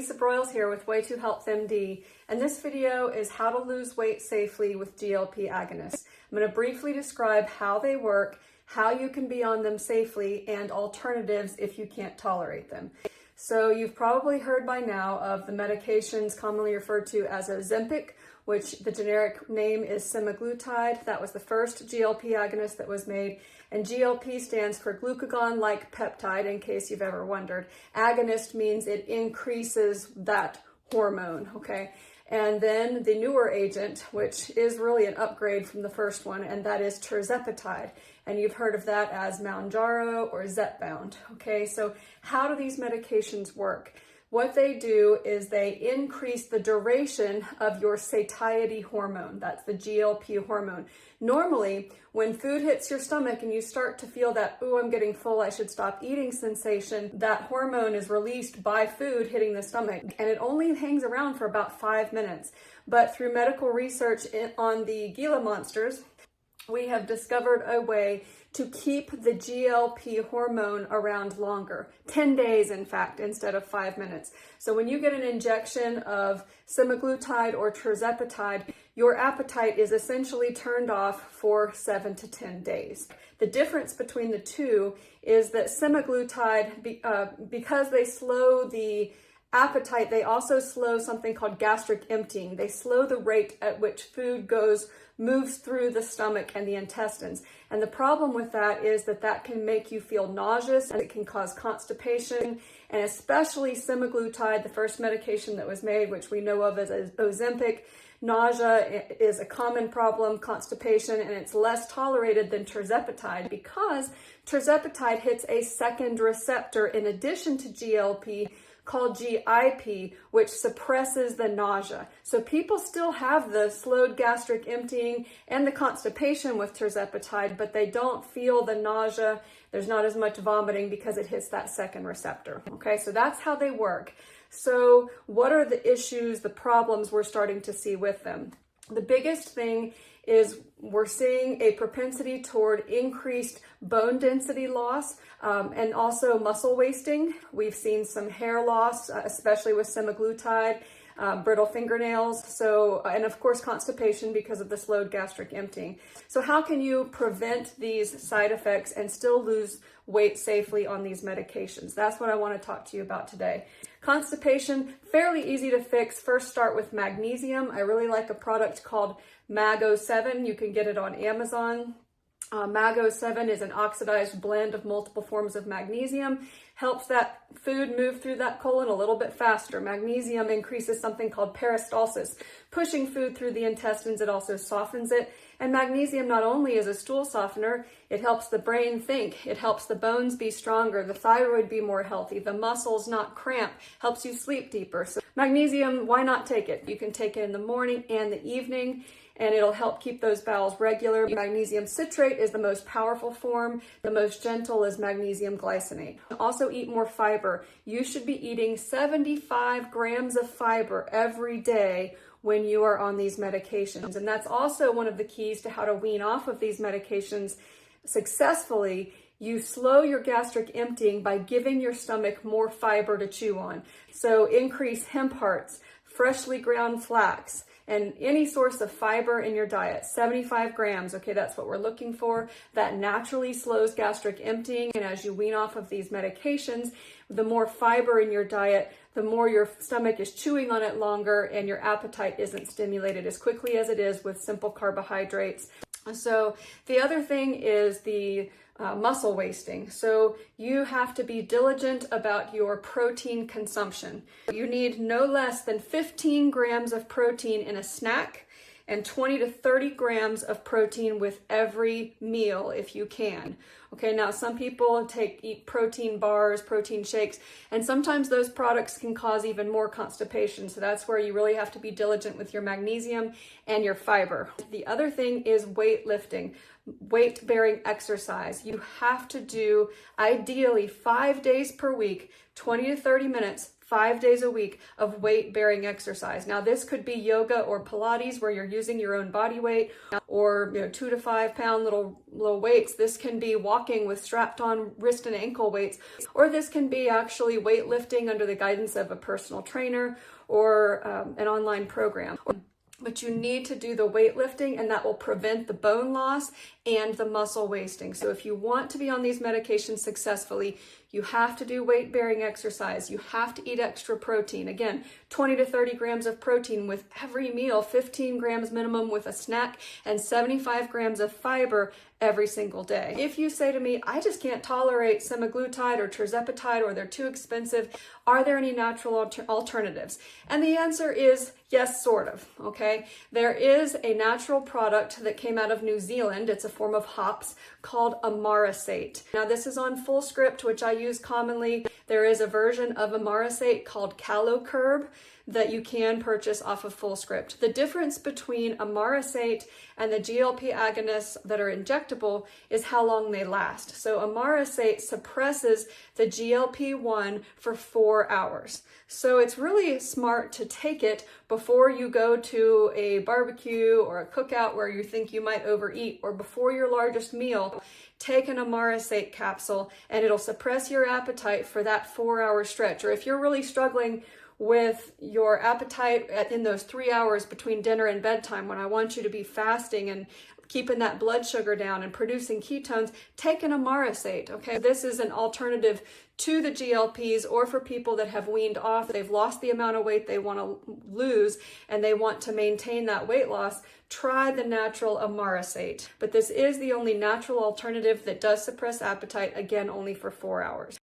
Lisa Broyles here with Way to Health MD, and this video is how to lose weight safely with GLP agonists. I'm going to briefly describe how they work, how you can be on them safely, and alternatives if you can't tolerate them. So you've probably heard by now of the medications commonly referred to as Ozempic, which the generic name is semaglutide. That was the first GLP agonist that was made. And GLP stands for glucagon-like peptide, in case you've ever wondered. Agonist means it increases that hormone, okay? And then the newer agent, which is really an upgrade from the first one, and that is tirzepatide. And you've heard of that as Mounjaro or Zepbound, okay? So how do these medications work? What they do is they increase the duration of your satiety hormone. That's the GLP hormone. Normally, when food hits your stomach and you start to feel that, ooh, I'm getting full, I should stop eating sensation, that hormone is released by food hitting the stomach, and it only hangs around for about 5 minutes. But through medical research on the Gila monsters, we have discovered a way to keep the GLP hormone around longer, 10 days in fact, instead of 5 minutes. So when you get an injection of semaglutide or tirzepatide, your appetite is essentially turned off for 7 to 10 days. The difference between the two is that semaglutide, because they slow the appetite, they also slow something called gastric emptying. They slow the rate at which food moves through the stomach and the intestines. And the problem with that is that can make you feel nauseous, and it can cause constipation. And especially semaglutide, the first medication that was made, which we know of as Ozempic, nausea is a common problem, constipation, and it's less tolerated than tirzepatide because tirzepatide hits a second receptor in addition to GLP called GIP, which suppresses the nausea. So people still have the slowed gastric emptying and the constipation with tirzepatide, but they don't feel the nausea. There's not as much vomiting because it hits that second receptor. Okay, so that's how they work. So what are the issues, the problems we're starting to see with them? The biggest thing is we're seeing a propensity toward increased bone density loss and also muscle wasting. We've seen some hair loss, especially with semaglutide, brittle fingernails, and of course constipation because of the slowed gastric emptying. So how can you prevent these side effects and still lose weight safely on these medications? That's what I want to talk to you about today. Constipation, fairly easy to fix. First, start with magnesium. I really like a product called Mag-O7. You can get it on Amazon. Mag-O7 is an oxidized blend of multiple forms of magnesium, helps that food move through that colon a little bit faster. Magnesium increases something called peristalsis, pushing food through the intestines. It also softens it. And magnesium not only is a stool softener, it helps the brain think, it helps the bones be stronger, the thyroid be more healthy, the muscles not cramp, helps you sleep deeper. So magnesium, why not take it? You can take it in the morning and the evening, and it'll help keep those bowels regular. Magnesium citrate is the most powerful form. The most gentle is magnesium glycinate. Also eat more fiber. You should be eating 75 grams of fiber every day when you are on these medications. And that's also one of the keys to how to wean off of these medications successfully. You slow your gastric emptying by giving your stomach more fiber to chew on. So increase hemp hearts, freshly ground flax, and any source of fiber in your diet. 75 grams, okay, that's what we're looking for. That naturally slows gastric emptying, and as you wean off of these medications, the more fiber in your diet, the more your stomach is chewing on it longer, and your appetite isn't stimulated as quickly as it is with simple carbohydrates. So the other thing is the muscle wasting. So you have to be diligent about your protein consumption. You need no less than 15 grams of protein in a snack and 20 to 30 grams of protein with every meal if you can. Okay, now some people eat protein bars, protein shakes, and sometimes those products can cause even more constipation. So that's where you really have to be diligent with your magnesium and your fiber. The other thing is weightlifting, weight-bearing exercise. You have to do ideally 5 days per week, 20 to 30 minutes, 5 days a week of weight-bearing exercise. Now, this could be yoga or Pilates where you're using your own body weight, or 2 to 5 pound little weights. This can be walking with strapped on wrist and ankle weights, or this can be actually weightlifting under the guidance of a personal trainer or an online program. But you need to do the weightlifting, and that will prevent the bone loss and the muscle wasting. So if you want to be on these medications successfully, you have to do weight-bearing exercise. You have to eat extra protein. Again, 20 to 30 grams of protein with every meal, 15 grams minimum with a snack, and 75 grams of fiber every single day. If you say to me, I just can't tolerate semaglutide or tirzepatide, or they're too expensive, are there any natural alternatives? And the answer is yes, sort of, okay? There is a natural product that came out of New Zealand. It's a form of hops called amarasate. Now, this is on Fullscript, which I use commonly. There is a version of amarasate called CaloCurb that you can purchase off of Fullscript. The difference between amarasate and the GLP agonists that are injectable is how long they last. So amarasate suppresses the GLP-1 for 4 hours. So it's really smart to take it before you go to a barbecue or a cookout where you think you might overeat, or before your largest meal. Take an amarasate capsule and it'll suppress your appetite for that 4-hour stretch. Or if you're really struggling with your appetite in those 3 hours between dinner and bedtime, when I want you to be fasting and keeping that blood sugar down and producing ketones, take an amarasate, okay? This is an alternative to the GLPs, or for people that have weaned off, they've lost the amount of weight they want to lose and they want to maintain that weight loss. Try the natural amarasate. But this is the only natural alternative that does suppress appetite, again, only for 4 hours.